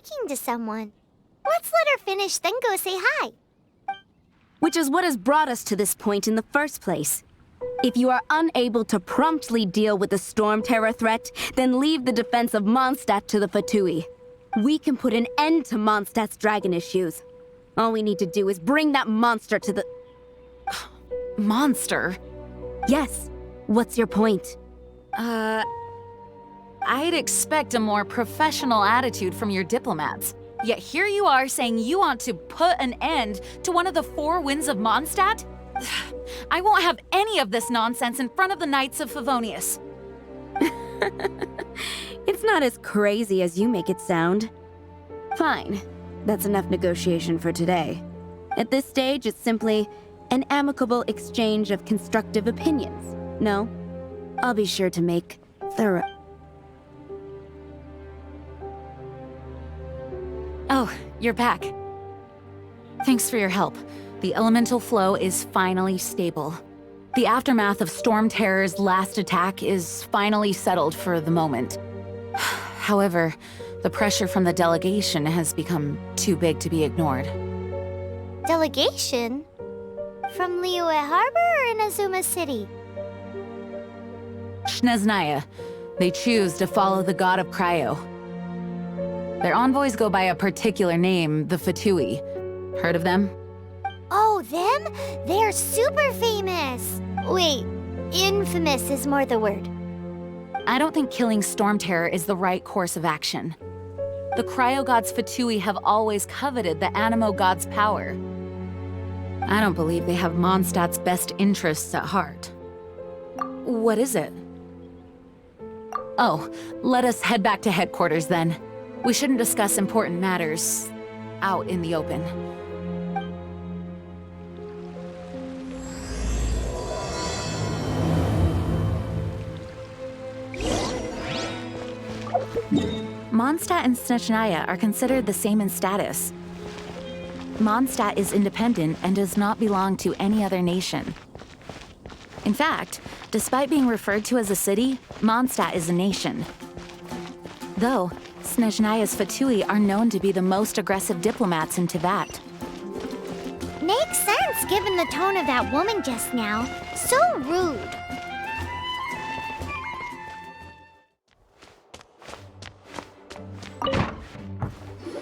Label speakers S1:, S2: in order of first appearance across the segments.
S1: talking to someone. Let's let her finish, then go say hi.
S2: Which is what has brought us to this point in the first place. If you are unable to promptly deal with the Stormterror threat, then leave the defense of Mondstadt to the Fatui. We can put an end to Mondstadt's dragon issues. All we need to do is bring that monster to the...
S3: Monster?
S2: Yes. What's your point?
S3: I'd expect a more professional attitude from your diplomats. Yet here you are saying you want to put an end to one of the four winds of Mondstadt? I won't have any of this nonsense in front of the Knights of Favonius.
S2: It's not as crazy as you make it sound. Fine. That's enough negotiation for today. At this stage, it's simply an amicable exchange of constructive opinions. No? I'll be sure to make thorough...
S3: Oh, you're back. Thanks for your help. The elemental flow is finally stable. The aftermath of Stormterror's last attack is finally settled for the moment. However, the pressure from the delegation has become too big to be ignored.
S1: Delegation? From Liyue Harbor or Inazuma City?
S3: Snezhnaya. They choose to follow the god of Cryo. Their envoys go by a particular name, the Fatui. Heard of them?
S1: Oh, them? They're super famous! Wait, infamous is more the word.
S3: I don't think killing Stormterror is the right course of action. The Cryo God's Fatui have always coveted the Animo God's power. I don't believe they have Mondstadt's best interests at heart. What is it? Oh, let us head back to headquarters then. We shouldn't discuss important matters out in the open. Mondstadt and Snezhnaya are considered the same in status. Mondstadt is independent and does not belong to any other nation. In fact, despite being referred to as a city, Mondstadt is a nation. Though, Snezhnaya's Fatui are known to be the most aggressive diplomats in Teyvat.
S1: Makes sense given the tone of that woman just now. So rude.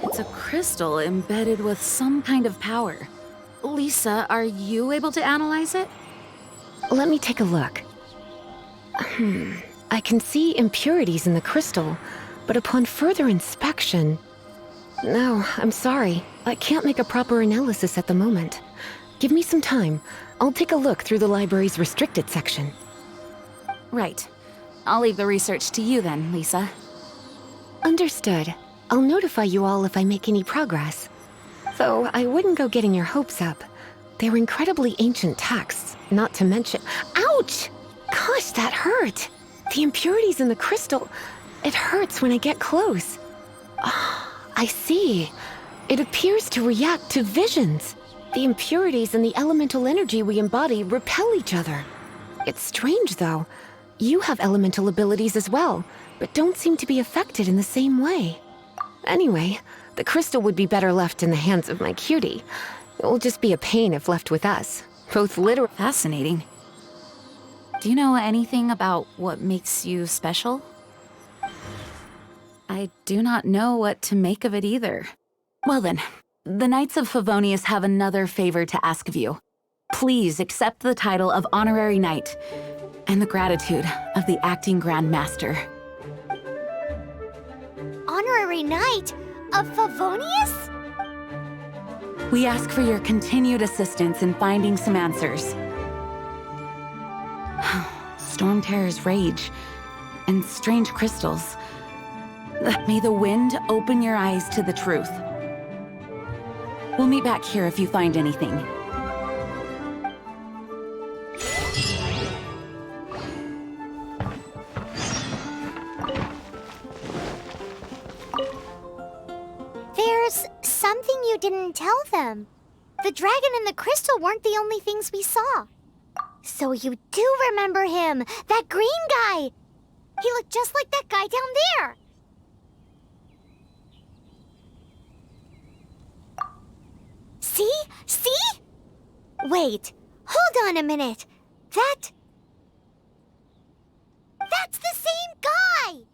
S3: It's a crystal embedded with some kind of power. Lisa, are you able to analyze it?
S4: Let me take a look. I can see impurities in the crystal, but upon further inspection... No, I'm sorry. I can't make a proper analysis at the moment. Give me some time. I'll take a look through the library's restricted section.
S3: Right. I'll leave the research to you then, Lisa.
S4: Understood. I'll notify you all if I make any progress. Though I wouldn't go getting your hopes up. They're incredibly ancient texts, not to mention... Ouch! Gosh, that hurt! The impurities in the crystal... It hurts when I get close. I see. It appears to react to visions. The impurities and the elemental energy we embody repel each other. It's strange, though. You have elemental abilities as well, but don't seem to be affected in the same way. Anyway, the crystal would be better left in the hands of my cutie. It will just be a pain if left with us. Both literally...
S3: Fascinating. Do you know anything about what makes you special? I do not know what to make of it either. Well then, the Knights of Favonius have another favor to ask of you. Please accept the title of Honorary Knight and the gratitude of the Acting Grand Master.
S1: Honorary Knight of Favonius?
S3: We ask for your continued assistance in finding some answers. Stormterror's rage and strange crystals. May the wind open your eyes to the truth. We'll meet back here if you find anything.
S1: There's something you didn't tell them. The dragon and the crystal weren't the only things we saw. So you do remember him, that green guy. He looked just like that guy down there. See? Wait, hold on a minute. That's the same guy!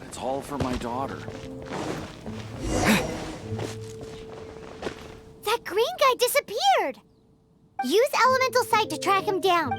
S5: It's all for my daughter.
S1: That green guy disappeared! Use Elemental Sight to track him down.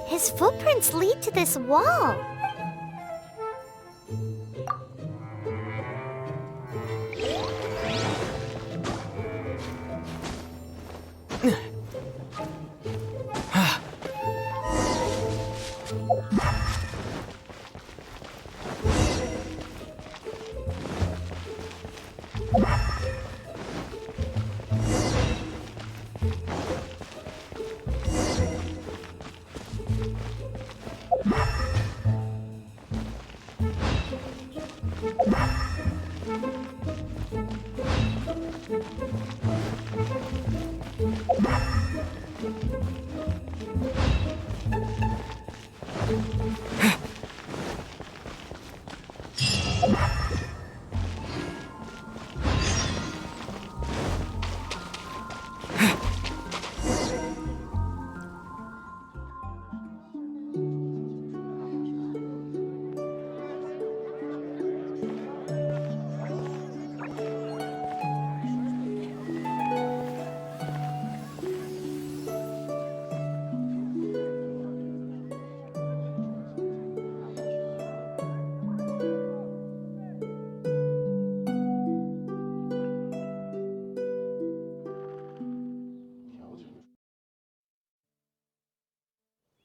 S1: His footprints lead to this wall.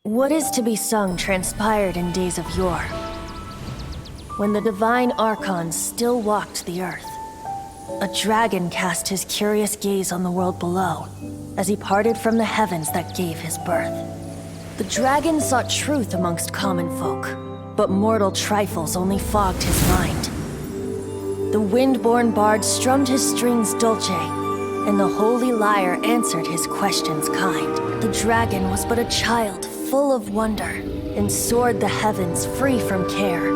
S6: What is to be sung transpired in days of yore, when the divine archons still walked the earth. A dragon cast his curious gaze on the world below, as he parted from the heavens that gave his birth. The dragon sought truth amongst common folk, but mortal trifles only fogged his mind. The wind-born bard strummed his strings dulce, and the holy lyre answered his questions kind. The dragon was but a child, full of wonder, and soared the heavens free from care.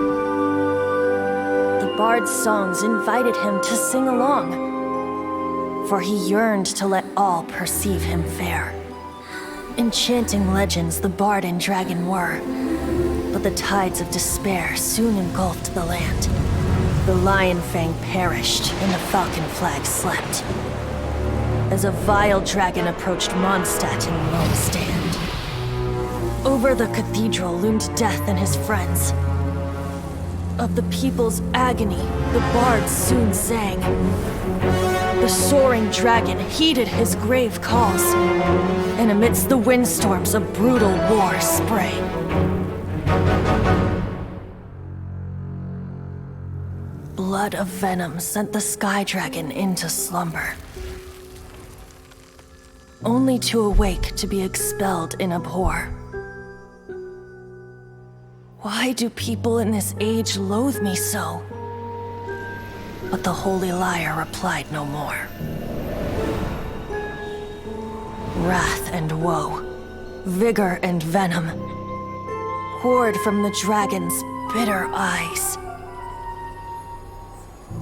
S6: The bard's songs invited him to sing along, for he yearned to let all perceive him fair. Enchanting legends the bard and dragon were, but the tides of despair soon engulfed the land. The lion fang perished, and the falcon flag slept, as a vile dragon approached Mondstadt in lone stand. Over the cathedral loomed death and his friends. Of the people's agony, the bard soon sang. The soaring dragon heeded his grave calls, and amidst the windstorms a brutal war sprang. Blood of venom sent the sky dragon into slumber, only to awake to be expelled in abhor. Why do people in this age loathe me so? But the holy lyre replied no more. Wrath and woe, vigor and venom, poured from the dragon's bitter eyes.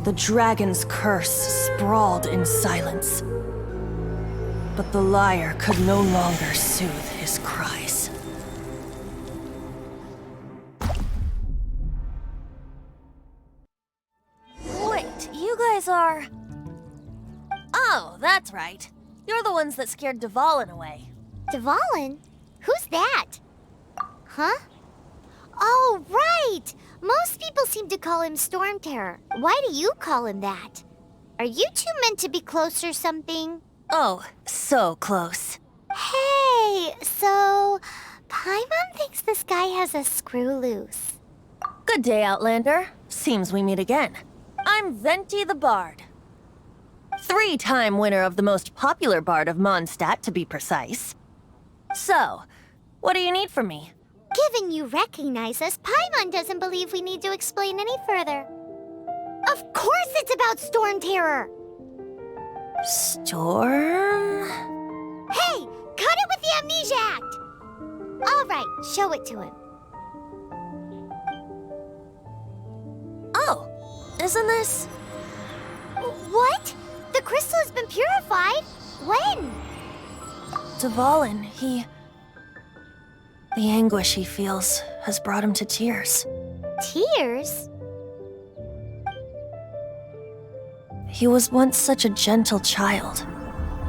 S6: The dragon's curse sprawled in silence, but the lyre could no longer soothe his cries.
S7: Wait, you guys are... Oh, that's right. You're the ones that scared Dvalin away.
S1: Dvalin? Who's that? Huh? Oh, right! Most people seem to call him Stormterror. Why do you call him that? Are you two meant to be close or something?
S7: Oh, so close.
S1: Hey, so... Paimon thinks this guy has a screw loose.
S7: Good day, Outlander.
S6: seems we meet again. I'm Venti the Bard. 3-time winner of the most popular bard of Mondstadt, to be precise. So, what do you need from me?
S1: Given you recognize us, Paimon doesn't believe we need to explain any further. Of course it's about Stormterror!
S6: Storm?
S1: Hey! Cut it with the Amnesia Act! Alright, show it to him.
S6: Oh, isn't this...
S1: What? The crystal has been purified? When?
S6: Dvalin, the anguish he feels has brought him to tears.
S1: Tears?
S6: He was once such a gentle child,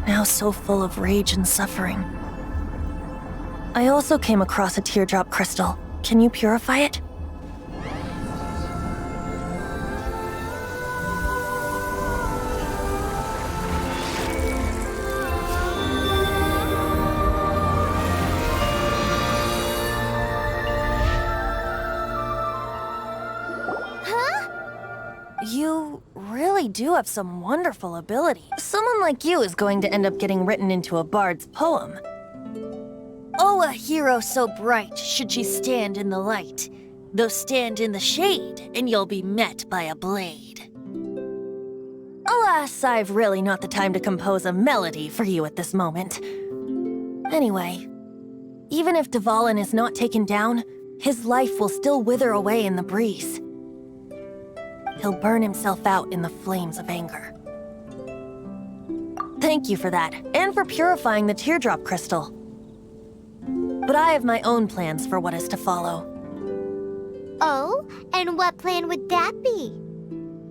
S6: now so full of rage and suffering. I also came across a teardrop crystal. Can you purify it? You really do have some wonderful ability. Someone like you is going to end up getting written into a bard's poem. Oh, a hero so bright should she stand in the light, though stand in the shade, and you'll be met by a blade. Alas, I've really not the time to compose a melody for you at this moment. Anyway, even if Dvalin is not taken down, his life will still wither away in the breeze. He'll burn himself out in the flames of anger. Thank you for that, and for purifying the teardrop crystal. But I have my own plans for what is to follow.
S1: Oh, and what plan would that be?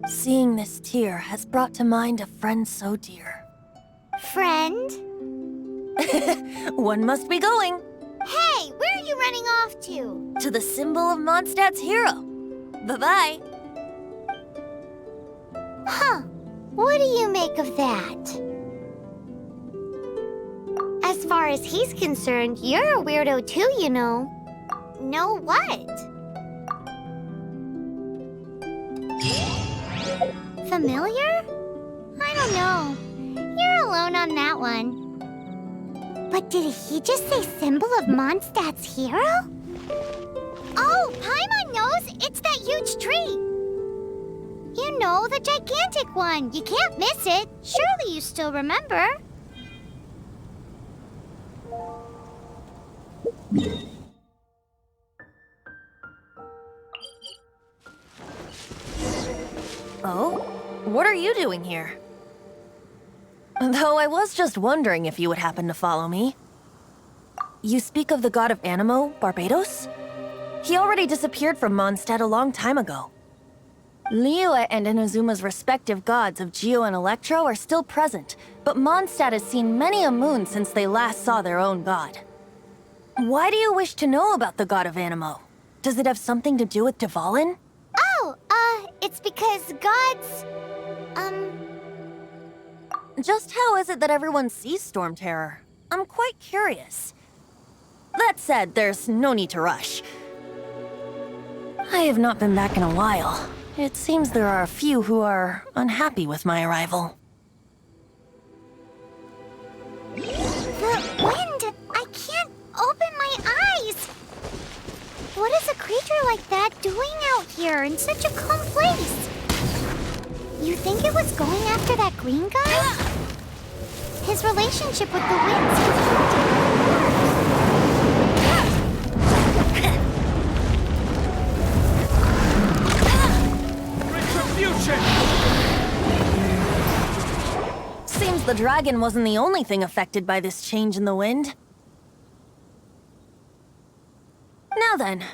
S6: Seeing this tear has brought to mind a friend so dear.
S1: Friend?
S6: One must be going.
S1: Hey, where are you running off to?
S6: To the symbol of Mondstadt's hero. Bye-bye.
S1: Huh. What do you make of that? As far as he's concerned, you're a weirdo too, you know. Know what? Familiar? I don't know. You're alone on that one. But did he just say symbol of Mondstadt's hero? Oh, Paimon knows! It's that huge tree! You know, the gigantic one. You can't miss it. Surely you still remember.
S6: Oh? What are you doing here? Though I was just wondering if you would happen to follow me. You speak of the god of Animo, Barbados? He already disappeared from Mondstadt a long time ago. Liyue and Inazuma's respective gods of Geo and Electro are still present, but Mondstadt has seen many a moon since they last saw their own god. Why do you wish to know about the god of Animo? Does it have something to do with Dvalin?
S1: Oh, it's because gods...
S6: Just how is it that everyone sees Stormterror? I'm quite curious. That said, there's no need to rush. I have not been back in a while. It seems there are a few who are unhappy with my arrival.
S1: The wind! I can't open my eyes! What is a creature like that doing out here in such a calm place? You think it was going after that green guy? His relationship with the wind
S6: Seems the dragon wasn't the only thing affected by this change in the wind. Now then,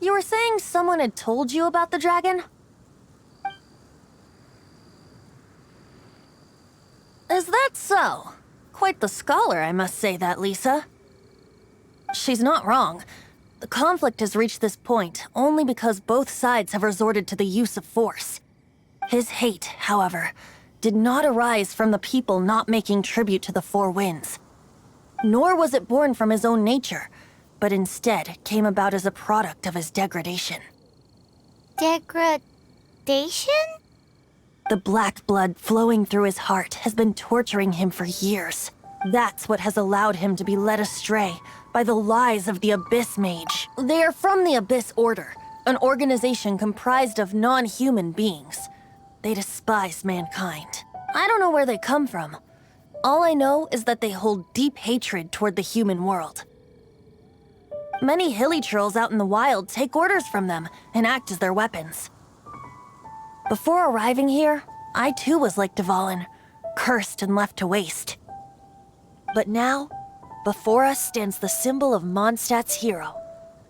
S6: you were saying someone had told you about the dragon? Is that so? Quite the scholar, I must say that, Lisa. She's not wrong. The conflict has reached this point only because both sides have resorted to the use of force. His hate, however, did not arise from the people not making tribute to the Four Winds. Nor was it born from his own nature, but instead came about as a product of his degradation.
S1: Molestation?
S6: The black blood flowing through his heart has been torturing him for years. That's what has allowed him to be led astray by the lies of the Abyss Mage. They are from the Abyss Order, an organization comprised of non-human beings. They despise mankind. I don't know where they come from. All I know is that they hold deep hatred toward the human world. Many hilly trolls out in the wild take orders from them and act as their weapons. Before arriving here, I too was like Dvalin, cursed and left to waste. But now, before us stands the symbol of Mondstadt's hero,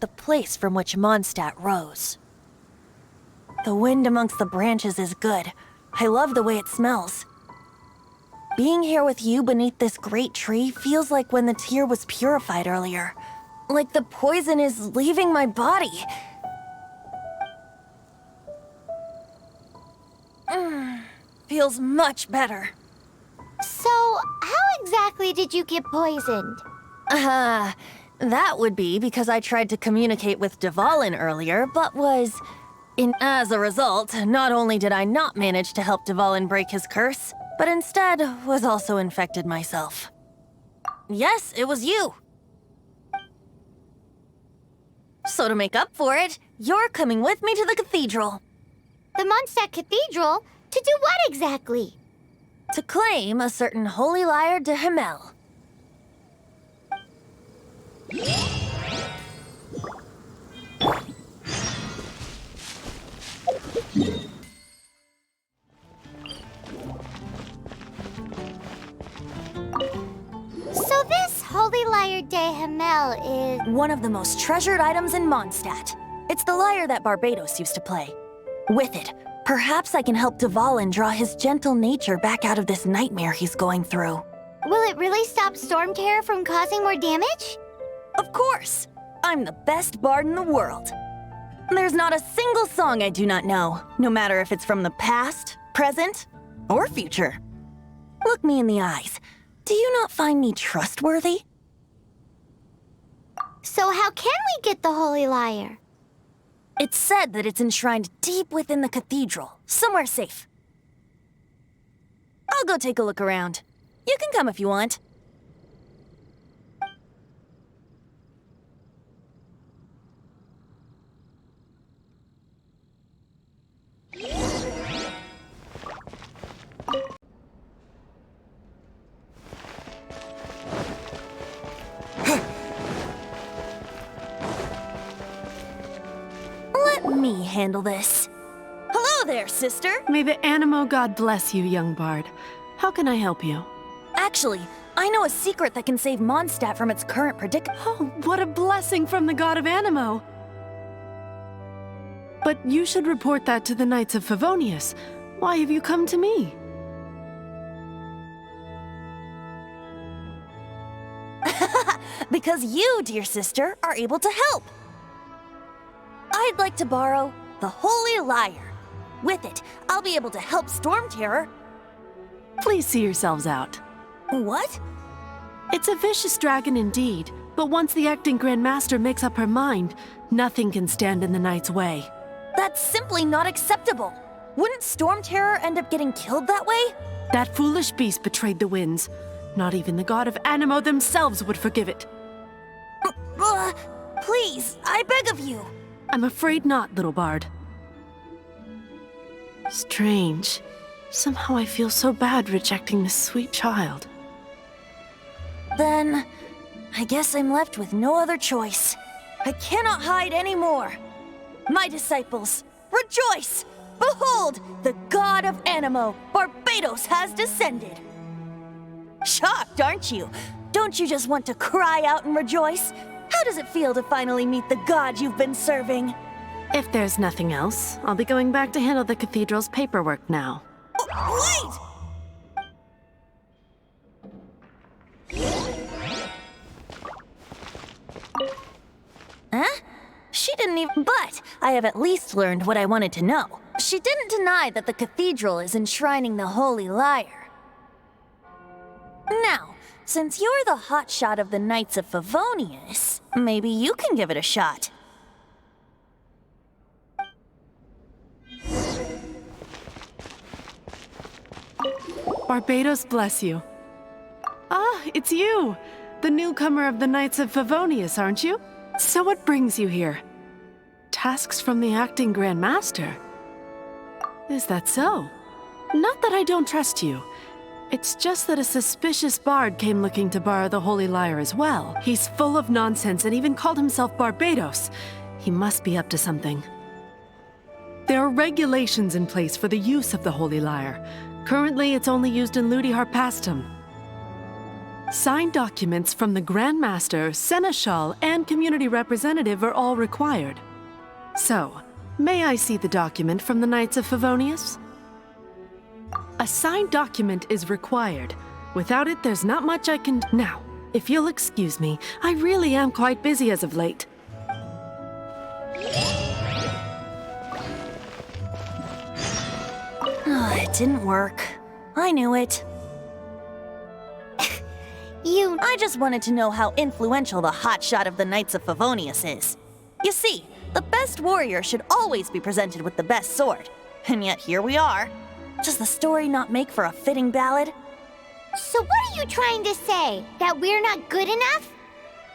S6: the place from which Mondstadt rose. The wind amongst the branches is good. I love the way it smells. Being here with you beneath this great tree feels like when the tear was purified earlier. Like the poison is leaving my body. Feels much better.
S1: So, how exactly did you get poisoned?
S6: That would be because I tried to communicate with Dvalin earlier, but was... As a result, not only did I not manage to help Dvalin break his curse, but instead was also infected myself. Yes, it was you. So to make up for it, you're coming with me to the cathedral.
S1: The Mondstadt Cathedral? To do what exactly?
S6: To claim a certain holy lyre de Himmel.
S1: So this holy lyre de Himmel is...
S6: one of the most treasured items in Mondstadt. It's the lyre that Barbados used to play. With it, perhaps I can help Dvalin draw his gentle nature back out of this nightmare he's going through.
S1: Will it really stop Stormterror from causing more damage?
S6: Of course! I'm the best bard in the world. There's not a single song I do not know, no matter if it's from the past, present, or future. Look me in the eyes. Do you not find me trustworthy?
S1: So how can we get the holy lyre?
S6: It's said that it's enshrined deep within the cathedral, somewhere safe. I'll go take a look around. You can come if you want. Let me handle this. Hello there, sister!
S5: May the Animo God bless you, young bard. How can I help you?
S6: Actually, I know a secret that can save Mondstadt from its current predicament.
S5: Oh, what a blessing from the god of Animo! But you should report that to the Knights of Favonius. Why have you come to me?
S6: Because you, dear sister, are able to help. I'd like to borrow the Holy Lyre. With it, I'll be able to help Stormterror.
S5: Please see yourselves out.
S6: What?
S5: It's a vicious dragon indeed, but once the acting Grand Master makes up her mind, nothing can stand in the Knight's way.
S6: That's simply not acceptable. Wouldn't Stormterror end up getting killed that way?
S5: That foolish beast betrayed the winds. Not even the god of Animo themselves would forgive it.
S6: Please, I beg of you.
S5: I'm afraid not, little bard. Strange. Somehow I feel so bad rejecting this sweet child.
S6: Then, I guess I'm left with no other choice. I cannot hide anymore. My disciples, rejoice! Behold, the god of Animo, Barbados, has descended. Shocked, aren't you? Don't you just want to cry out and rejoice? How does it feel to finally meet the god you've been serving?
S5: If there's nothing else, I'll be going back to handle the cathedral's paperwork now.
S6: Wait! Huh? She didn't even... But I have at least learned what I wanted to know. She didn't deny that the cathedral is enshrining the Holy Lyre. Now, since you're the hotshot of the Knights of Favonius, maybe you can give it a shot.
S5: Barbados bless you. Ah, it's you! The newcomer of the Knights of Favonius, aren't you? So what brings you here? Tasks from the acting Grand Master? Is that so? Not that I don't trust you. It's just that a suspicious bard came looking to borrow the Holy Lyre as well. He's full of nonsense and even called himself Barbados. He must be up to something. There are regulations in place for the use of the Holy Lyre. Currently, it's only used in Ludi Harpastum. Signed documents from the Grand Master, Seneschal, and Community Representative are all required. So, may I see the document from the Knights of Favonius? A signed document is required. Without it, there's not much I can... Now, if you'll excuse me, I really am quite busy as of late.
S6: It didn't work. I knew it. I just wanted to know how influential the hotshot of the Knights of Favonius is. You see, the best warrior should always be presented with the best sword. And yet here we are. Does the story not make for a fitting ballad?
S1: So what are you trying to say? That we're not good enough?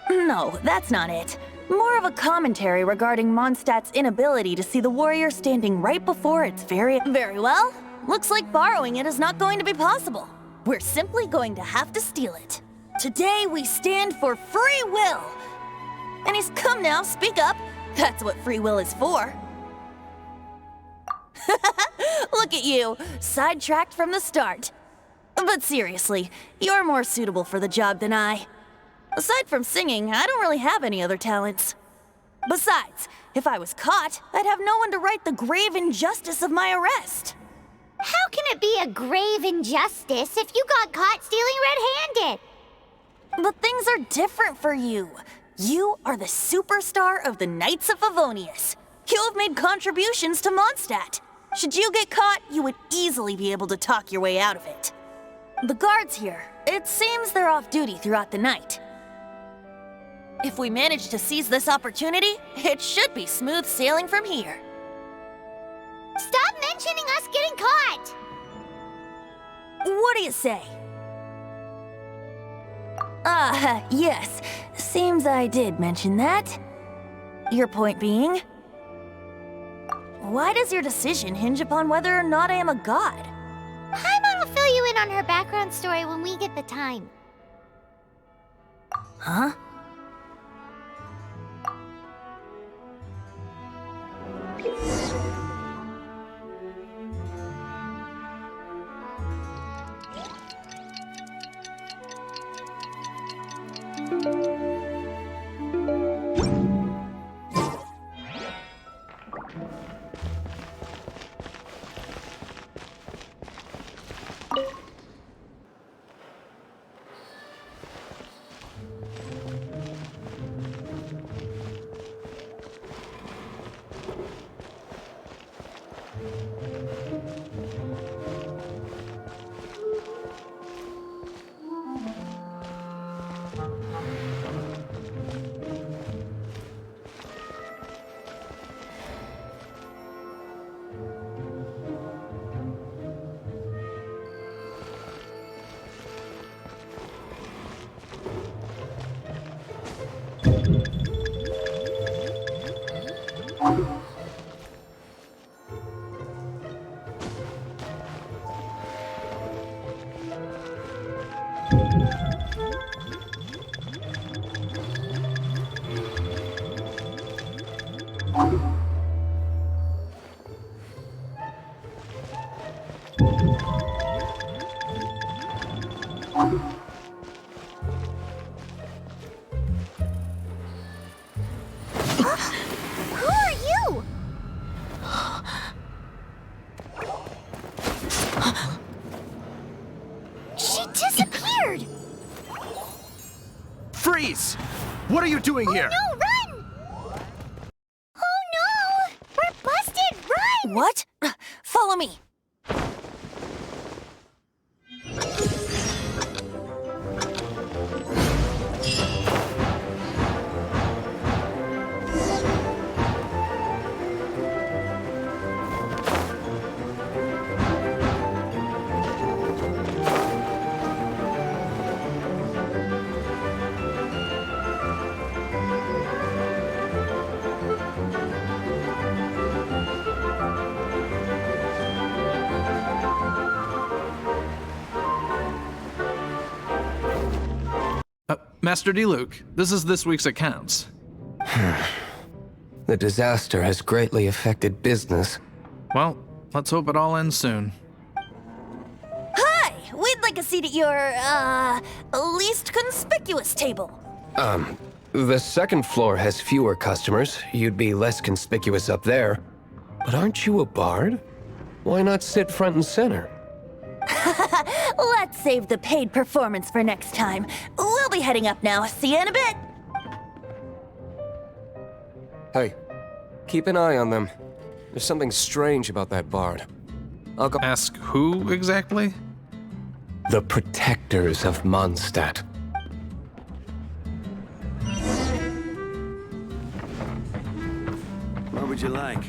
S6: No, that's not it. More of a commentary regarding Mondstadt's inability to see the warrior standing right before its very well. Looks like borrowing it is not going to be possible. We're simply going to have to steal it. Today we stand for free will. And he's come now, speak up. That's what free will is for. Look at you, sidetracked from the start. But seriously, you're more suitable for the job than I. Aside from singing, I don't really have any other talents. Besides, if I was caught, I'd have no one to right the grave injustice of my arrest.
S1: How can it be a grave injustice if you got caught stealing red-handed?
S6: But things are different for you. You are the superstar of the Knights of Favonius. You have made contributions to Mondstadt. Should you get caught, you would easily be able to talk your way out of it. The guards here, it seems they're off duty throughout the night. If we manage to seize this opportunity, it should be smooth sailing from here.
S1: Stop mentioning us getting caught!
S6: What do you say? Yes. Seems I did mention that. Your point being? Why does your decision hinge upon whether or not I am a god?
S1: Paimon will fill you in on her background story when we get the time.
S6: Huh?
S8: Freeze! What are you doing here?
S1: No, run! Oh no! We're busted! Run!
S6: What? Follow me.
S9: Master Diluc, this is this week's accounts.
S10: The disaster has greatly affected business.
S9: Well, let's hope it all ends soon.
S7: Hi! We'd like a seat at your, least conspicuous table.
S10: The second floor has fewer customers. You'd be less conspicuous up there. But aren't you a bard? Why not sit front and center?
S7: Let's save the paid performance for next time. We'll be heading up now. See you in a bit.
S10: Hey, keep an eye on them. There's something strange about that bard. I'll go
S9: Ask who exactly?
S10: the protectors of Mondstadt.
S8: What would you like?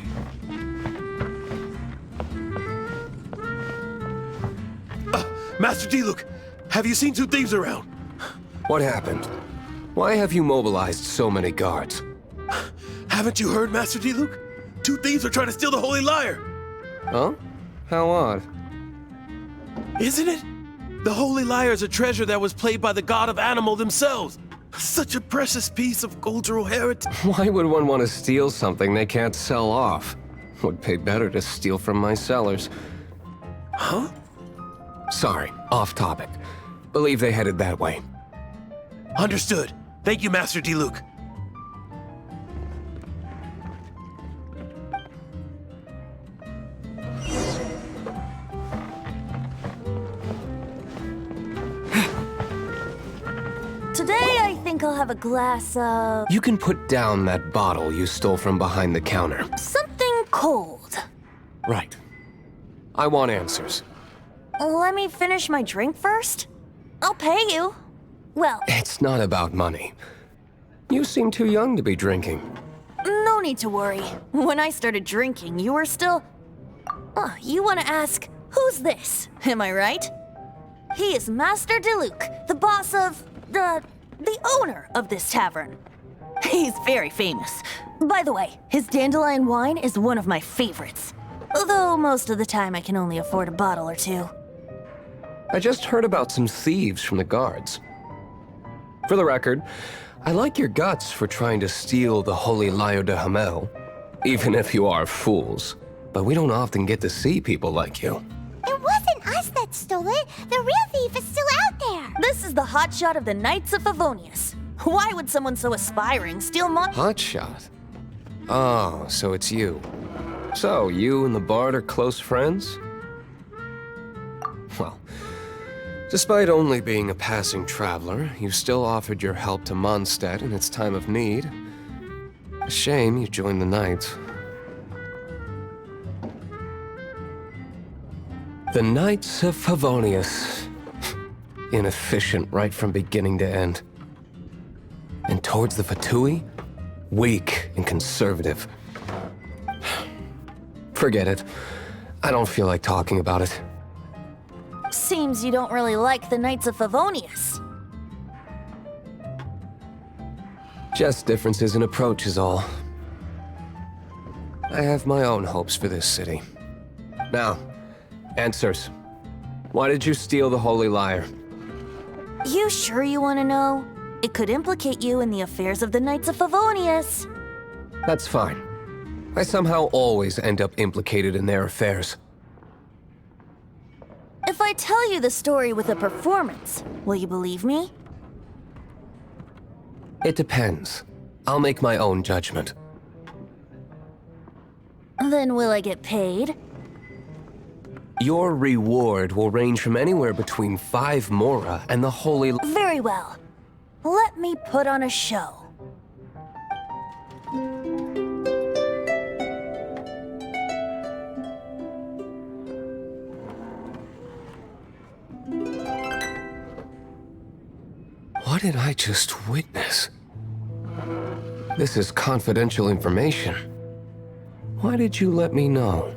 S8: Master Diluc, have you seen two thieves around?
S10: What happened? Why have you mobilized so many guards?
S8: Haven't you heard, Master Diluc? Two thieves are trying to steal the Holy Lyre.
S10: Huh? How odd.
S8: Isn't it? The Holy Lyre is a treasure that was played by the god of animal themselves. Such a precious piece of cultural heritage.
S10: Why would one want to steal something they can't sell off? Would pay better to steal from my sellers.
S8: Huh?
S10: Sorry, off topic. Believe they headed that way.
S8: Understood. Thank you, Master Diluc.
S7: Today, I think I'll have a glass of
S10: You can put down that bottle you stole from behind the counter.
S7: something cold.
S10: Right. I want answers.
S7: Let me finish my drink first. I'll pay you. Well,
S10: It's not about money. You seem too young to be drinking.
S7: no need to worry. When I started drinking, you were still... you want to ask, who's this? Am I right? He is Master Diluc, the boss of... the owner of this tavern. He's very famous. By the way, his dandelion wine is one of my favorites. Although most of the time I can only afford a bottle or two.
S10: I just heard about some thieves from the guards. For the record, I like your guts for trying to steal the Holy Lyre de Hamel, even if you are fools. But we don't often get to see people like you.
S1: It wasn't us that stole it. The real thief is still out there.
S7: This is the hotshot of the Knights of Favonius. Why would someone so aspiring steal
S10: Hotshot? Oh, so it's you. So, you and the bard are close friends? Well, despite only being a passing traveler, you still offered your help to Mondstadt in its time of need. A shame you joined the Knights. The Knights of Favonius. Inefficient right from beginning to end. And towards the Fatui, weak and conservative. Forget it. I don't feel like talking about it.
S7: Seems you don't really like the Knights of Favonius.
S10: Just differences in approach is all. I have my own hopes for this city. Now, answers. Why did you steal the Holy Lyre?
S7: You sure you want to know? It could implicate you in the affairs of the Knights of Favonius.
S10: That's fine. I somehow always end up implicated in their affairs.
S7: If I tell you the story with a performance, will you believe me?
S10: It depends. I'll make my own judgment.
S7: Then will I get paid?
S10: Your reward will range from anywhere between 5 mora and the Holy...
S7: Very well. Let me put on a show.
S10: What did I just witness? This is confidential information. Why did you let me know?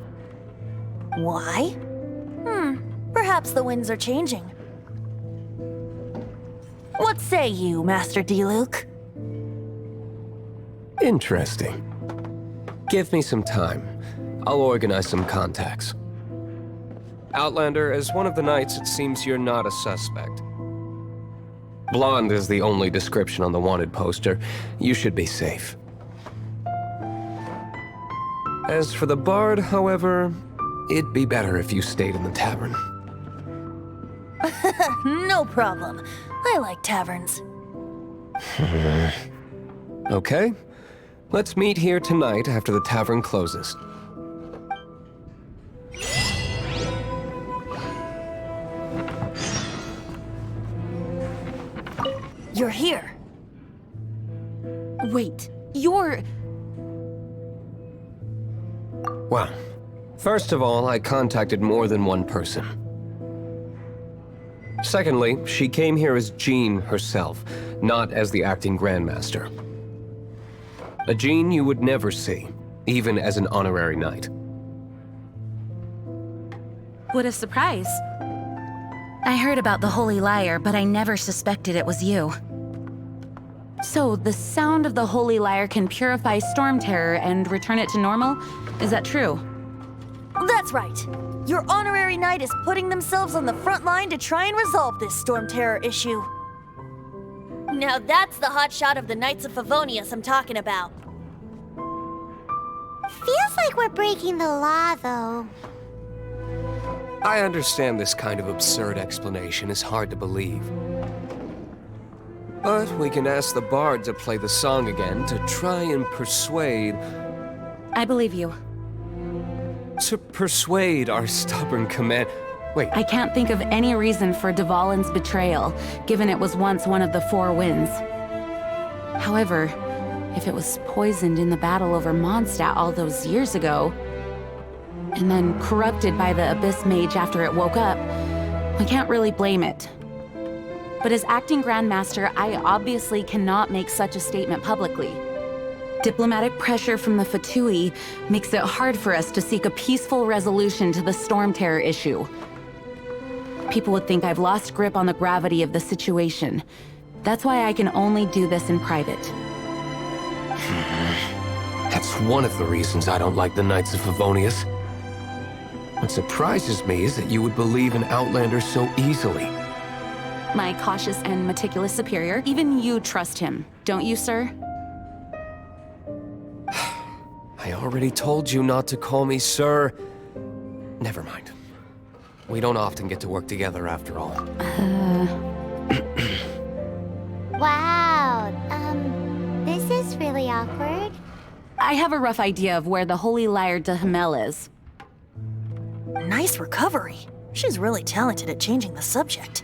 S7: Why? Perhaps the winds are changing. What say you, Master Diluc?
S10: Interesting. Give me some time. I'll organize some contacts. Outlander, as one of the knights, it seems you're not a suspect. Blonde is the only description on the wanted poster. You should be safe. As for the bard, however, it'd be better if you stayed in the tavern.
S7: No problem. I like taverns.
S10: Okay. Let's meet here tonight after the tavern closes.
S7: You're here.
S3: Wait, you're...
S10: Well, first of all, I contacted more than one person. Secondly, she came here as Jean herself, not as the acting grandmaster. A Jean you would never see, even as an honorary knight.
S3: What a surprise. I heard about the Holy Lyre, but I never suspected it was you. So, the sound of the Holy Lyre can purify Stormterror and return it to normal? Is that true?
S7: That's right. Your honorary knight is putting themselves on the front line to try and resolve this Stormterror issue. Now that's the hotshot of the Knights of Favonius I'm talking about.
S1: Feels like we're breaking the law, though.
S10: I understand this kind of absurd explanation is hard to believe. But we can ask the bard to play the song again to try and persuade...
S3: I believe you.
S10: To persuade our stubborn command... Wait,
S3: I can't think of any reason for Dvalin's betrayal, given it was once one of the Four Winds. However, if it was poisoned in the battle over Mondstadt all those years ago, and then corrupted by the Abyss Mage after it woke up, I can't really blame it. But as acting Grandmaster, I obviously cannot make such a statement publicly. Diplomatic pressure from the Fatui makes it hard for us to seek a peaceful resolution to the Stormterror issue. People would think I've lost grip on the gravity of the situation. That's why I can only do this in private.
S10: that's one of the reasons I don't like the Knights of Favonius. What surprises me is that you would believe in Outlanders so easily.
S3: My cautious and meticulous superior, even you trust him, don't you, sir?
S10: I already told you not to call me sir. Never mind. We don't often get to work together after all.
S1: Wow, this is really awkward.
S3: I have a rough idea of where the Holy Lyre de Hamel is.
S7: Nice recovery. She's really talented at changing the subject.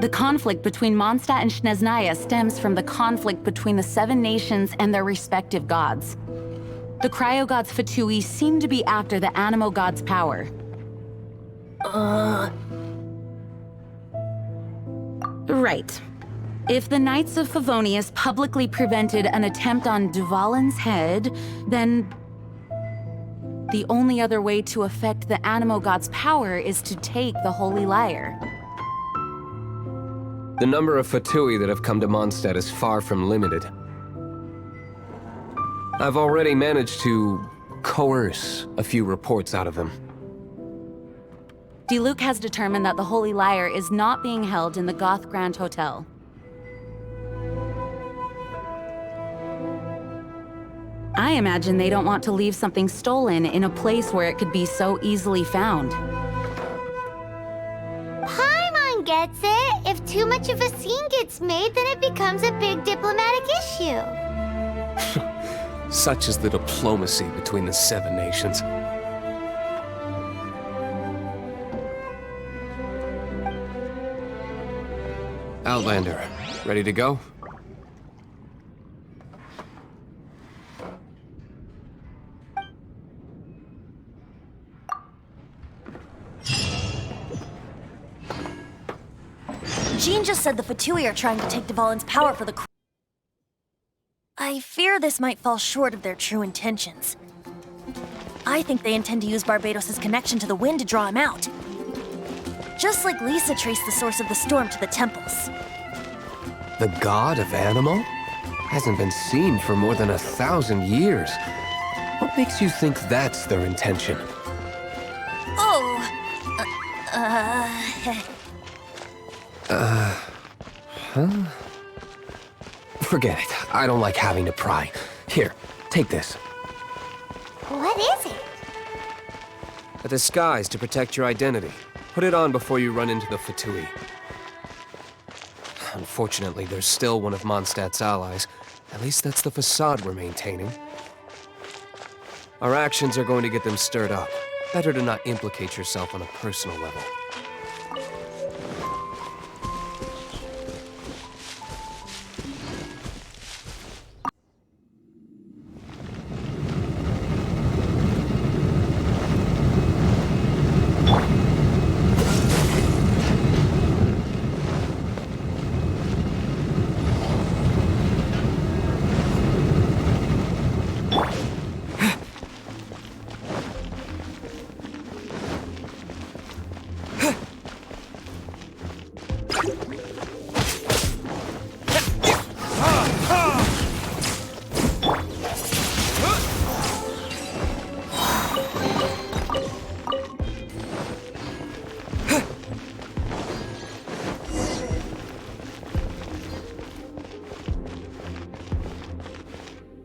S3: The conflict between Mondstadt and Snezhnaya stems from the conflict between the Seven Nations and their respective gods. The cryo-gods Fatui seem to be after the animo god's power. Right. If the Knights of Favonius publicly prevented an attempt on Dvalin's head, then the only other way to affect the animo god's power is to take the Holy Lyre.
S10: The number of Fatui that have come to Mondstadt is far from limited. I've already managed to coerce a few reports out of them.
S3: Diluc has determined that the Holy Lyre is not being held in the Goth Grand Hotel. I imagine they don't want to leave something stolen in a place where it could be so easily found.
S1: Paimon gets it. If too much of a scene gets made, then it becomes a big diplomatic issue.
S10: Such is the diplomacy between the Seven Nations. Outlander, ready to go?
S7: Jean just said the Fatui are trying to take Dvalin's power for the I fear this might fall short of their true intentions. I think they intend to use Barbados' connection to the wind to draw him out. Just like Lisa traced the source of the storm to the temples.
S10: The god of Animo? Hasn't been seen for more than 1,000 years. What makes you think that's their intention?
S7: Oh!
S10: Forget it. I don't like having to pry. Here, take this.
S1: What is it?
S10: A disguise to protect your identity. Put it on before you run into the Fatui. Unfortunately, there's still one of Mondstadt's allies. At least that's the facade we're maintaining. Our actions are going to get them stirred up. Better to not implicate yourself on a personal level.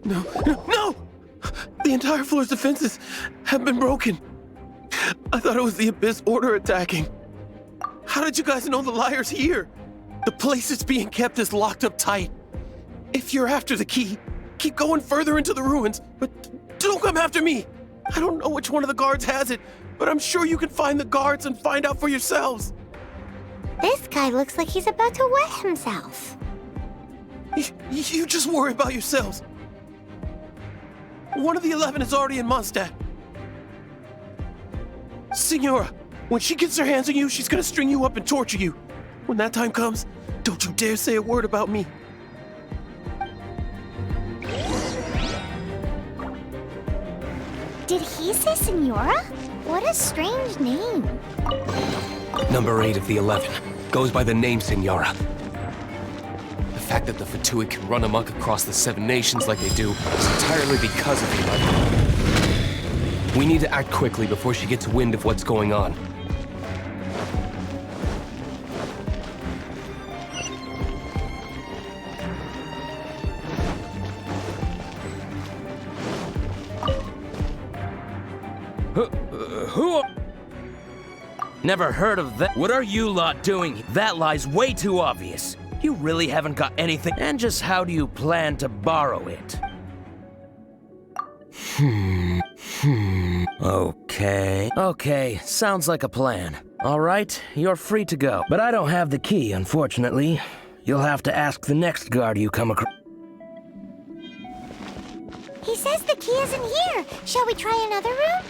S8: No! The entire floor's defenses have been broken. I thought it was the Abyss Order attacking. How did you guys know the liar's here? The place it's being kept is locked up tight. If you're after the key, keep going further into the ruins, but don't come after me. I don't know which one of the guards has it, but I'm sure you can find the guards and find out for yourselves.
S1: This guy looks like he's about to wet himself.
S8: You just worry about yourselves. One of the 11 is already in Mondstadt. Signora, when she gets her hands on you, she's gonna string you up and torture you. When that time comes, don't you dare say a word about me.
S1: Did he say Signora? What a strange name.
S10: Number 8 of the 11 goes by the name Signora. The fact that the Fatui can run amok across the 7 nations like they do is entirely because of the 11. We need to act quickly before she gets wind of what's going on.
S11: Who? Never heard of that. What are you lot doing? That lie's way too obvious. You really haven't got anything. And just how do you plan to borrow it? Okay, sounds like a plan. All right, you're free to go. But I don't have the key, unfortunately. You'll have to ask the next guard you come across.
S1: He says the key isn't here. Shall we try another room?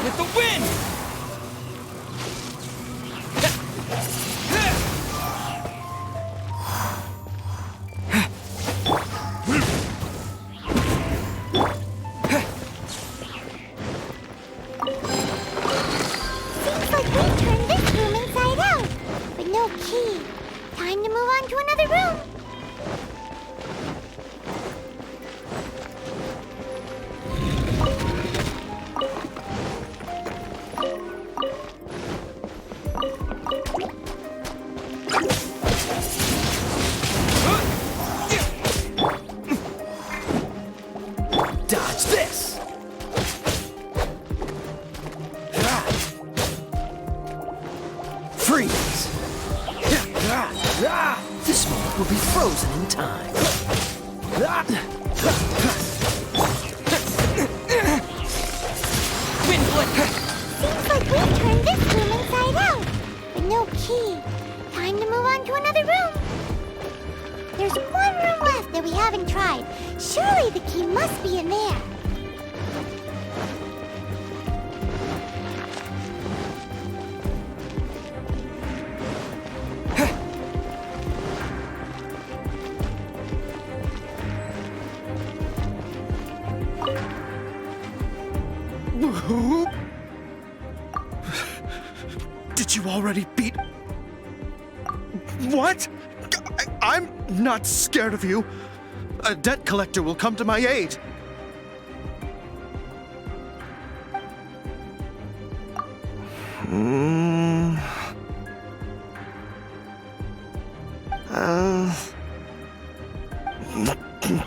S11: With the wind!
S1: Seems like we turned this room inside out. But no key. Time to move on to another room.
S11: Dodge this! Freeze! This moment will be frozen in time. Wind blade!
S1: Seems like we turned this room inside out. But no key. Time to move on to another room. There's one room left that we haven't tried. Surely the key must be in there.
S8: Did you already beat... What? I'm
S12: not scared of you. A debt collector will come to my aid.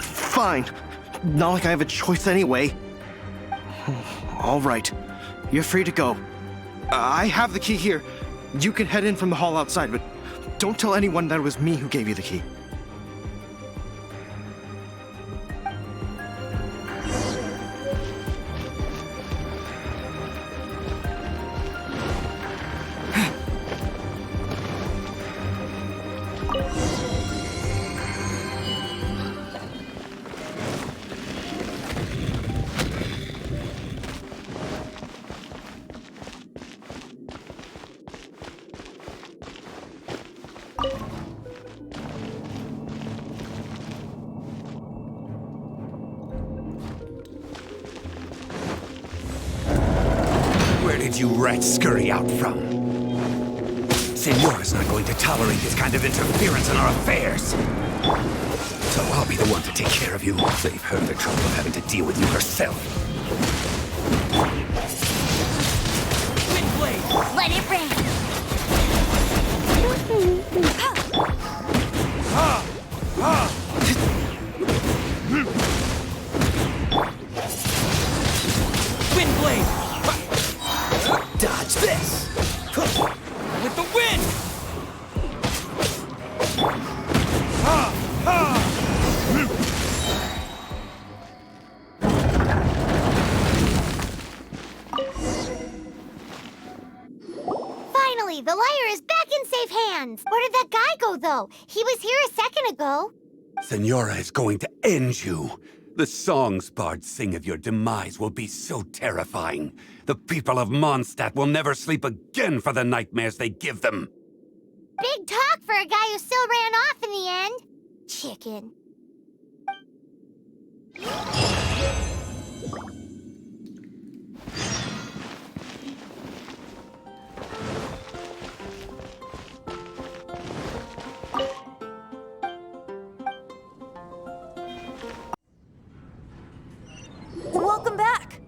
S12: Fine. Not like I have a choice anyway. All right. You're free to go. I have the key here. You can head in from the hall outside, but don't tell anyone that it was me who gave you the key.
S13: Where did you rats scurry out from? Señora's not going to tolerate this kind of interference in our affairs. So I'll be the one to take care of you. Save her the trouble of having to deal with you herself.
S7: Windblade!
S1: Let it rain.
S11: Windblade! Dodge this! With the wind!
S1: Finally, the lyre is back in safe hands. Where did that guy go, though? He was here a second ago.
S13: Señora is going to end you. The songs bards sing of your demise will be so terrifying. The people of Mondstadt will never sleep again for the nightmares they give them.
S1: Big talk for a guy who still ran off in the end. Chicken.
S7: Welcome back!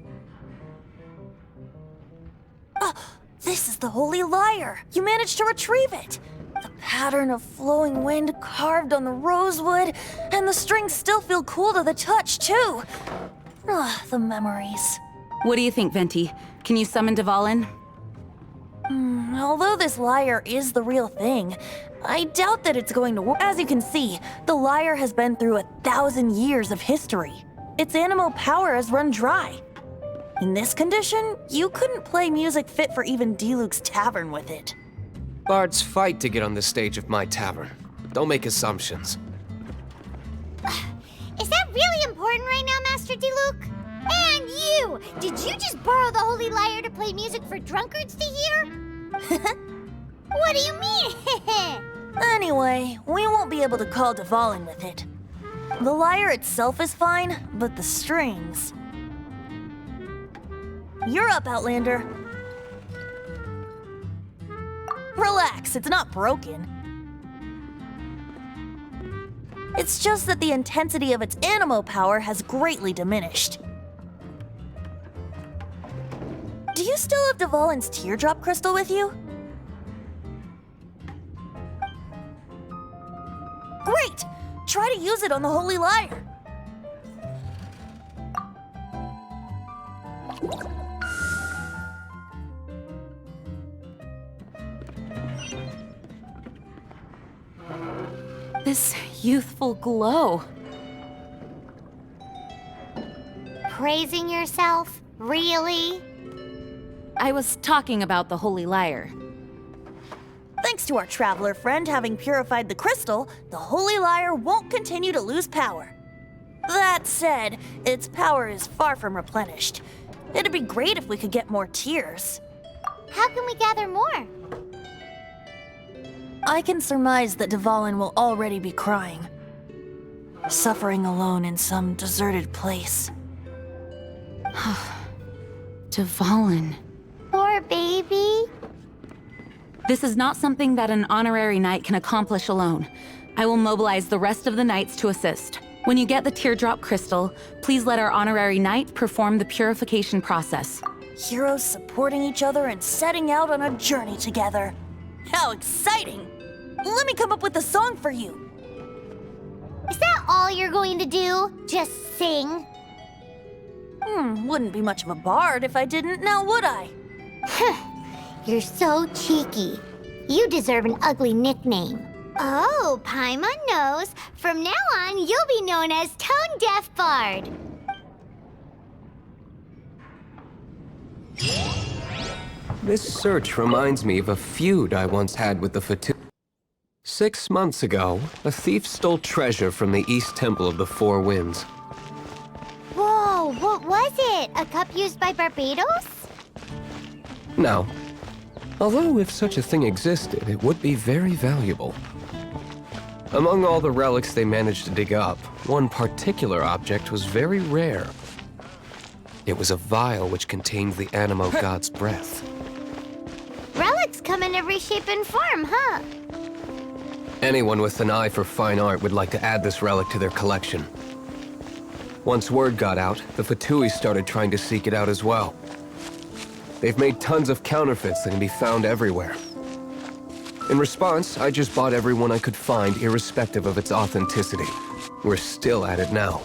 S7: This is the Holy Lyre! You managed to retrieve it! The pattern of flowing wind carved on the rosewood, and the strings still feel cool to the touch, too! The memories.
S3: What do you think, Venti? Can you summon Dvalin?
S7: Although this lyre is the real thing, I doubt that it's going to work. As you can see, the lyre has been through 1,000 years of history. Its animal power has run dry. In this condition, you couldn't play music fit for even Diluc's tavern with it.
S10: Bards fight to get on the stage of my tavern. Don't make assumptions.
S1: Is that really important right now, Master Diluc? And you! Did you just borrow the Holy Lyre to play music for drunkards to hear? What do you mean?
S7: Anyway, we won't be able to call Dvalin with it. The lyre itself is fine, but the strings... You're up, Outlander. Relax, it's not broken. It's just that the intensity of its animo power has greatly diminished. Do you still have Dvalin's teardrop crystal with you? Great! Try to use it on the Holy Lyre.
S3: This youthful glow.
S1: Praising yourself? Really?
S3: I was talking about the Holy Lyre.
S7: Thanks to our traveler friend having purified the crystal, the Holy Lyre won't continue to lose power. That said, its power is far from replenished. It'd be great if we could get more tears.
S1: How can we gather more?
S7: I can surmise that Dvalin will already be crying. Suffering alone in some deserted place.
S3: Dvalin.
S1: Poor baby.
S3: This is not something that an honorary knight can accomplish alone. I will mobilize the rest of the knights to assist. When you get the teardrop crystal, please let our honorary knight perform the purification process.
S7: Heroes supporting each other and setting out on a journey together. How exciting! Let me come up with a song for you.
S1: Is that all you're going to do? Just sing?
S7: Wouldn't be much of a bard if I didn't, now would I?
S1: You're so cheeky. You deserve an ugly nickname. Oh, Paimon knows. From now on, you'll be known as Tone Deaf Bard.
S10: This search reminds me of a feud I once had with the Fatui. 6 months ago, a thief stole treasure from the East Temple of the Four Winds.
S1: Whoa, what was it? A cup used by Barbados?
S10: No. Although if such a thing existed, it would be very valuable. Among all the relics they managed to dig up, one particular object was very rare. It was a vial which contained the Animo god's breath.
S1: Relics come in every shape and form, huh?
S10: Anyone with an eye for fine art would like to add this relic to their collection. Once word got out, the Fatui started trying to seek it out as well. They've made tons of counterfeits that can be found everywhere. In response, I just bought every one I could find, irrespective of its authenticity. We're still at it now.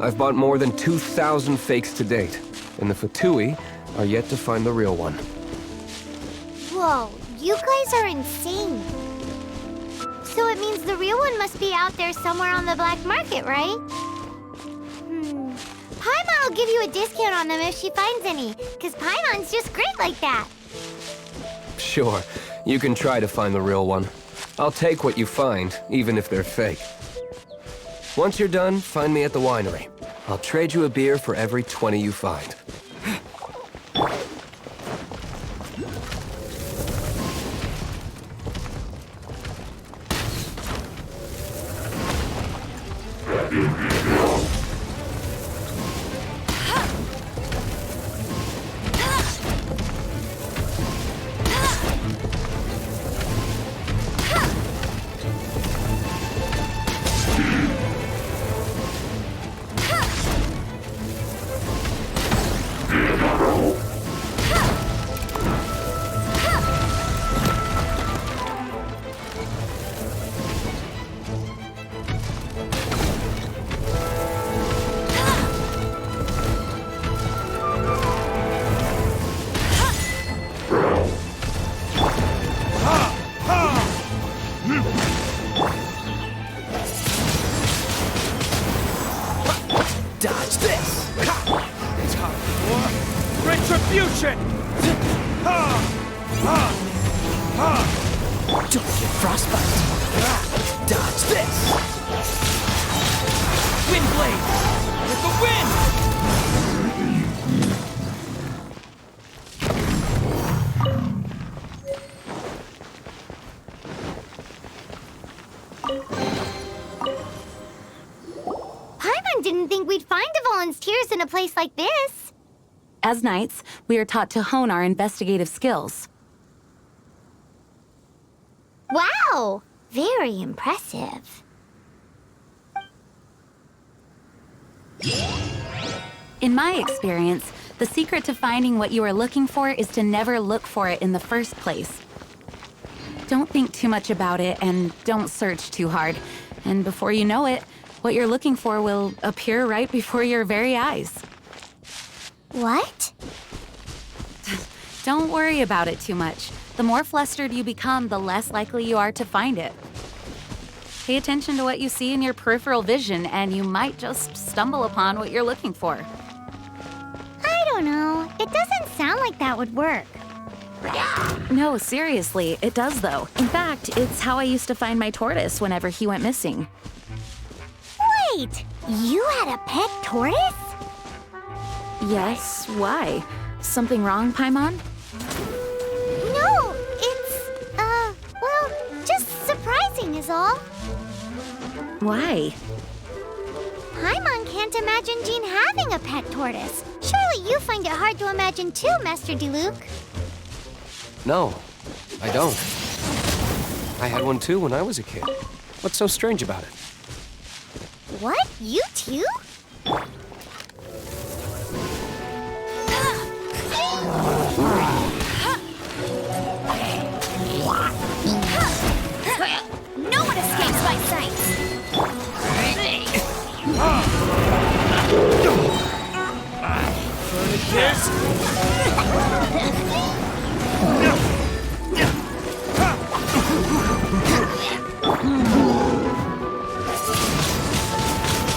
S10: I've bought more than 2,000 fakes to date, and the Fatui are yet to find the real one.
S1: Whoa, you guys are insane. So it means the real one must be out there somewhere on the black market, right? Paimon will give you a discount on them if she finds any, because Paimon's just great like that.
S10: Sure, you can try to find the real one. I'll take what you find, even if they're fake. Once you're done, find me at the winery. I'll trade you a beer for every 20 you find.
S11: Dodge this! Time for retribution! Don't get frostbite! Dodge this! Windblade! With the wind!
S1: Didn't think we'd find Dvalin's tears in a place like this.
S3: As knights, we are taught to hone our investigative skills.
S1: Wow! Very impressive.
S3: In my experience, the secret to finding what you are looking for is to never look for it in the first place. Don't think too much about it and don't search too hard. And before you know it, what you're looking for will appear right before your very eyes.
S1: What?
S3: Don't worry about it too much. The more flustered you become, the less likely you are to find it. Pay attention to what you see in your peripheral vision, and you might just stumble upon what you're looking for.
S1: I don't know. It doesn't sound like that would work.
S3: No, seriously, it does though. In fact, it's how I used to find my tortoise whenever he went missing.
S1: Wait! You had a pet tortoise?
S3: Yes, why? Something wrong, Paimon?
S1: No, it's, well, just surprising is all.
S3: Why?
S1: Paimon can't imagine Jean having a pet tortoise. Surely you find it hard to imagine too, Master Diluc.
S10: No, I don't. I had one too when I was a kid. What's so strange about it?
S1: What? You too? No one escapes my sight!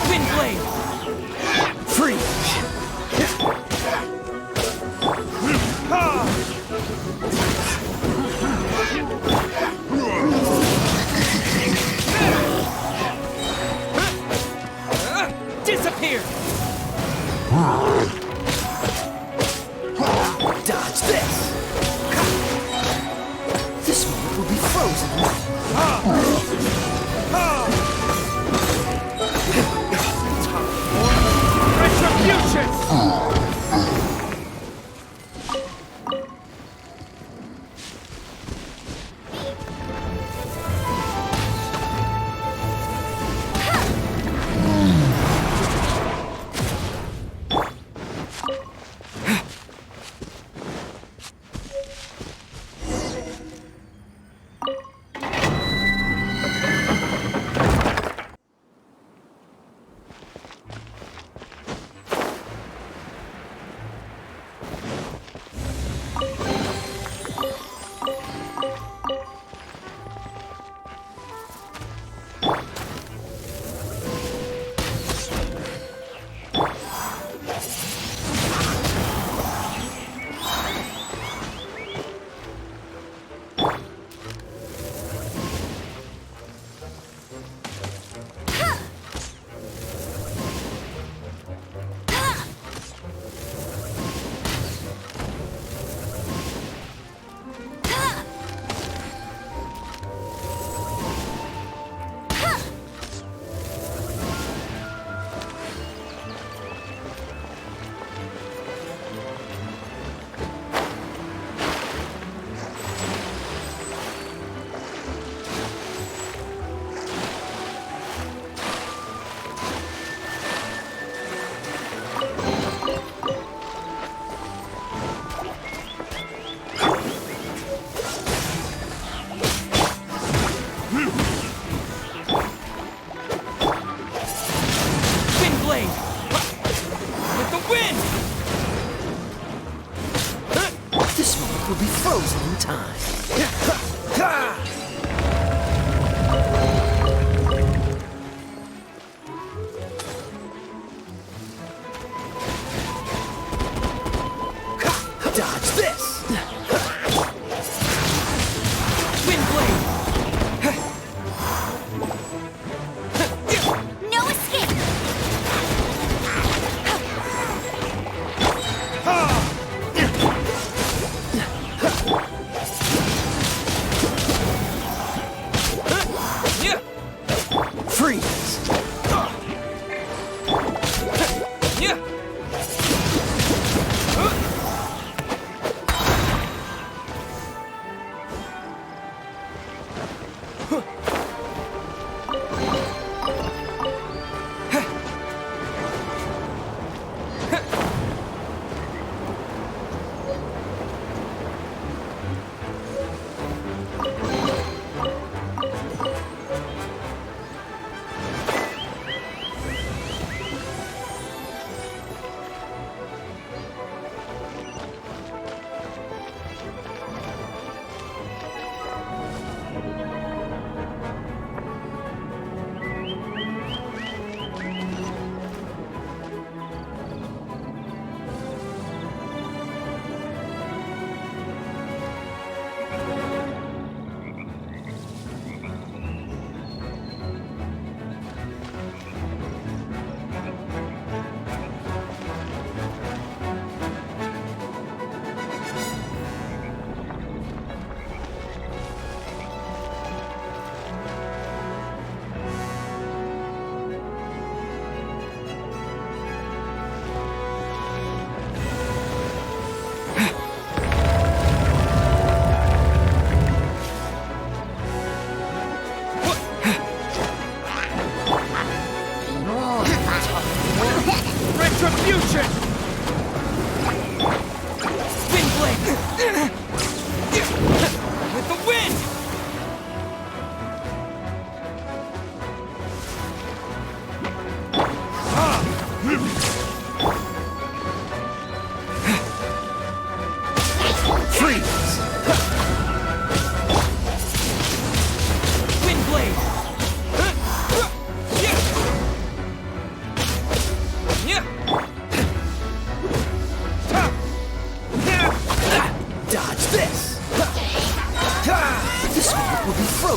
S11: Wind blade! Free! Disappear! Dodge this! This moment will be frozen. Retribution! Will be frozen in time. Dodge this! Wind blade!
S1: No escape!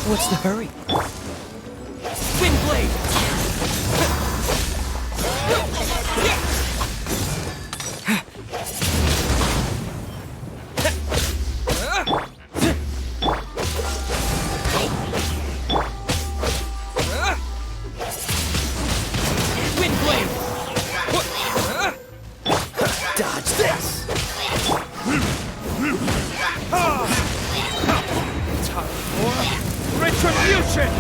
S11: What's the hurry? Wind blade! Wind blade! Dodge this! Time for retribution!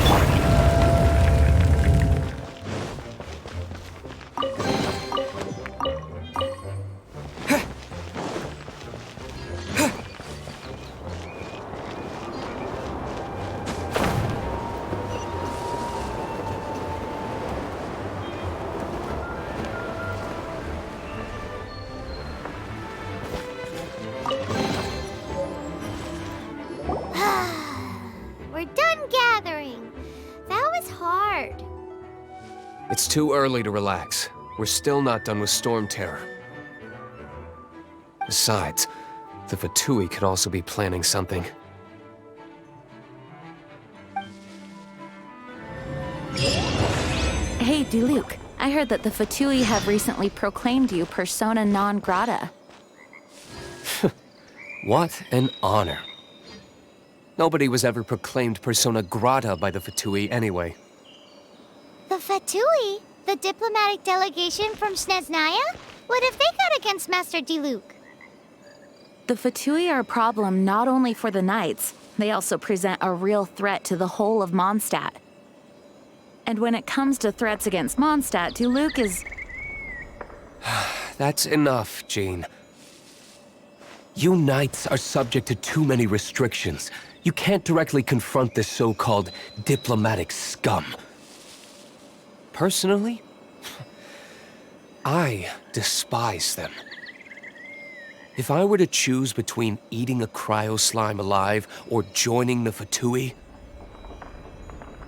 S1: We're done gathering. That was hard.
S10: It's too early to relax. We're still not done with Stormterror. Besides, the Fatui could also be planning something.
S3: Hey, Diluc, I heard that the Fatui have recently proclaimed you persona non grata.
S10: What an honor. Nobody was ever proclaimed persona grata by the Fatui anyway.
S1: The Fatui? The diplomatic delegation from Snezhnaya? What have they got against Master Diluc?
S3: The Fatui are a problem not only for the Knights, they also present a real threat to the whole of Mondstadt. And when it comes to threats against Mondstadt, Diluc is...
S10: That's enough, Jean. You Knights are subject to too many restrictions. You can't directly confront this so-called diplomatic scum. Personally, I despise them. If I were to choose between eating a cryo-slime alive or joining the Fatui,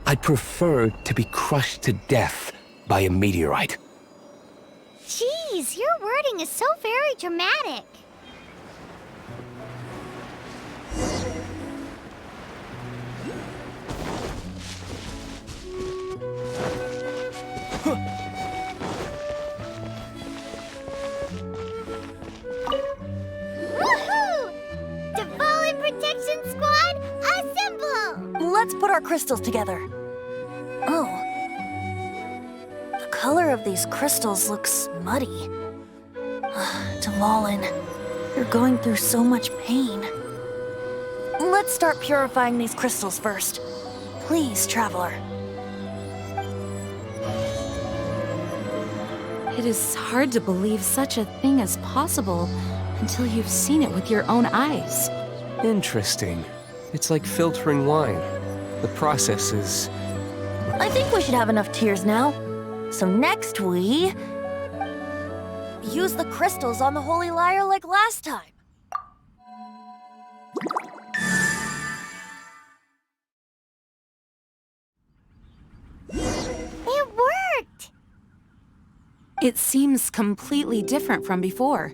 S10: I'd prefer to be crushed to death by a meteorite.
S1: Jeez, your wording is so very dramatic. Woohoo! Dvalin Protection Squad, assemble!
S7: Let's put our crystals together. Oh. The color of these crystals looks muddy. Dvalin, you're going through so much pain. Let's start purifying these crystals first. Please, Traveler.
S3: It is hard to believe such a thing is possible until you've seen it with your own eyes.
S10: Interesting. It's like filtering wine. The process is...
S7: I think we should have enough tears now. So next we... use the crystals on the Holy Lyre like last time.
S1: It worked!
S3: It seems completely different from before.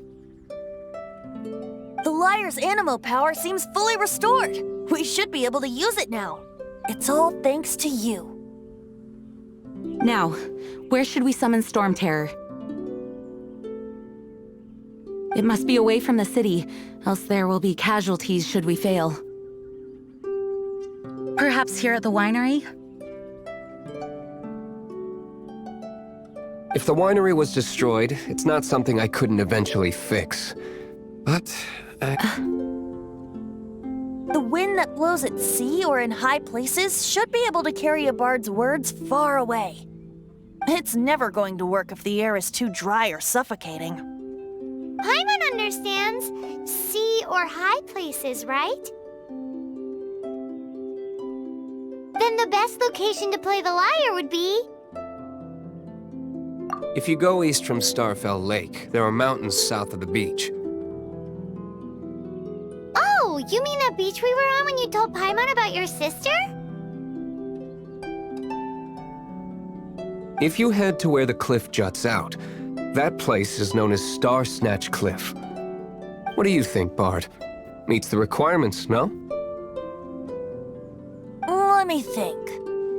S7: The Lyre's animo power seems fully restored. We should be able to use it now. It's all thanks to you.
S3: Now, where should we summon Stormterror? It must be away from the city, else there will be casualties should we fail. Perhaps here at the winery?
S10: If the winery was destroyed, it's not something I couldn't eventually fix. But...
S7: The wind that blows at sea or in high places should be able to carry a bard's words far away. It's never going to work if the air is too dry or suffocating.
S1: Paimon understands sea or high places, right? Then the best location to play the lyre would be...
S10: If you go east from Starfell Lake, there are mountains south of the beach.
S1: Oh, you mean that beach we were on when you told Paimon about your sister?
S10: If you head to where the cliff juts out, that place is known as Star Snatch Cliff. What do you think, Bard? Meets the requirements, no?
S7: Let me think.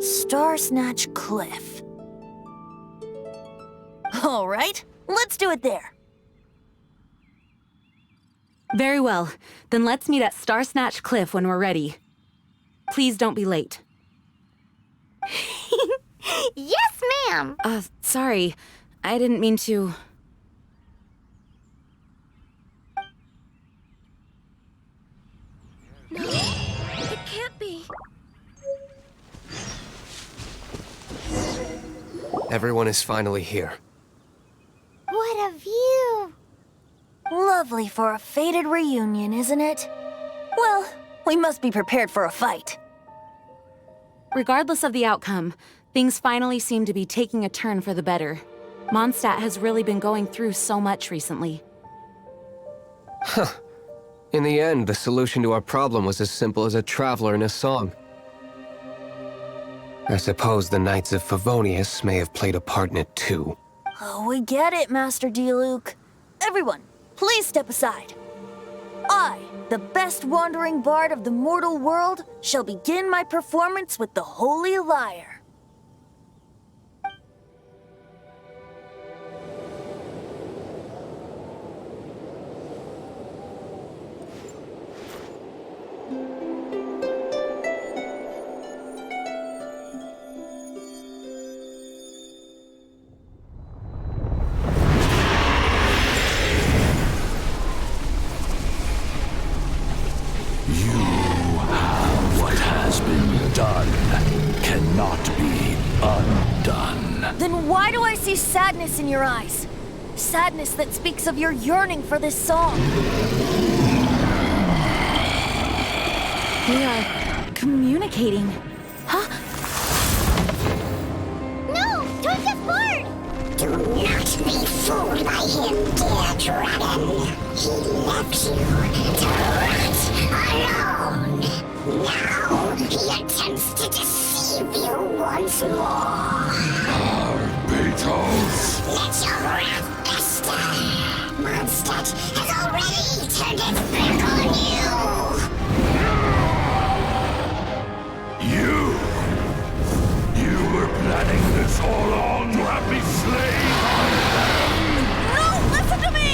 S7: Star Snatch Cliff. All right, let's do it there.
S3: Very well. Then let's meet at Star Snatch Cliff when we're ready. Please don't be late.
S1: Yes, ma'am.
S3: Sorry. I didn't mean to...
S1: No, it can't be.
S10: Everyone is finally here.
S1: What a view.
S7: Lovely for a fated reunion, isn't it? Well, we must be prepared for a fight.
S3: Regardless of the outcome, things finally seem to be taking a turn for the better. Mondstadt has really been going through so much recently.
S10: Huh. In the end, the solution to our problem was as simple as a traveler in a song. I suppose the Knights of Favonius may have played a part in it too.
S7: Oh, we get it, Master Diluc. Everyone, please step aside. I, the best wandering bard of the mortal world, shall begin my performance with the Holy Lyre. Then why do I see sadness in your eyes? Sadness that speaks of your yearning for this song.
S3: They are communicating. Huh?
S1: No, don't get bored.
S14: Do not be fooled by him, dear dragon. He left you to rot alone. Now he attempts to deceive you once more.
S13: Beetles!
S14: Let your wrath fester. Mondstadt has already turned its back on
S13: You! You were planning this all along to have me slain!
S7: No, listen to me!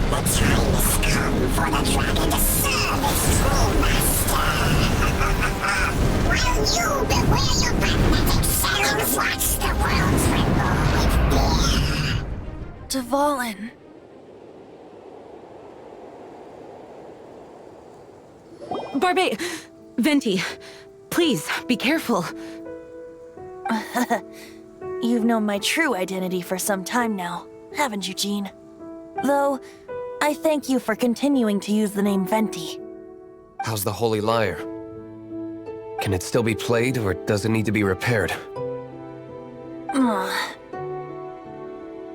S14: The time has come for the dragon to serve its true master. While you beware your magnetic shadows, watch the world tremble with fear.
S7: Dvalin.
S3: Venti, please, be careful.
S7: You've known my true identity for some time now, haven't you, Jean? Though, I thank you for continuing to use the name Venti.
S10: How's the Holy Lyre? Can it still be played, or does it need to be repaired?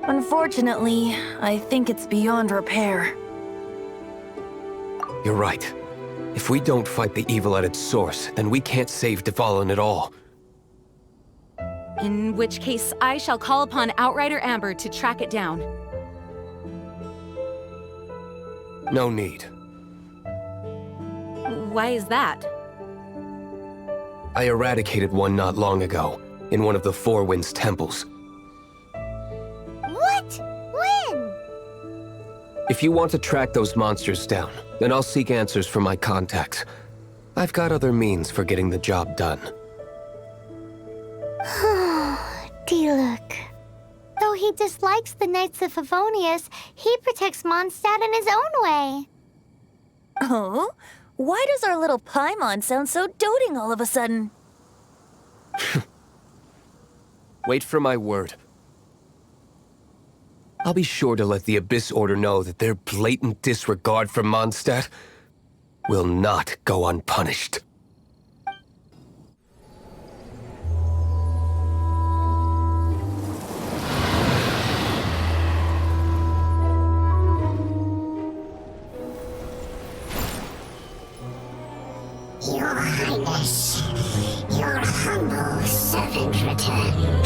S7: Unfortunately, I think it's beyond repair.
S10: You're right. If we don't fight the evil at its source, then we can't save Dvalin at all.
S3: In which case, I shall call upon Outrider Amber to track it down.
S10: No need.
S3: Why is that?
S10: I eradicated one not long ago, in one of the Four Winds temples.
S1: What? When?
S10: If you want to track those monsters down, then I'll seek answers from my contacts. I've got other means for getting the job done.
S1: Diluc. Though he dislikes the Knights of Favonius, he protects Mondstadt in his own way.
S7: Oh? Why does our little Paimon sound so doting all of a sudden?
S10: Wait for my word. I'll be sure to let the Abyss Order know that their blatant disregard for Mondstadt will not go unpunished.
S14: Your Highness, your humble servant returns.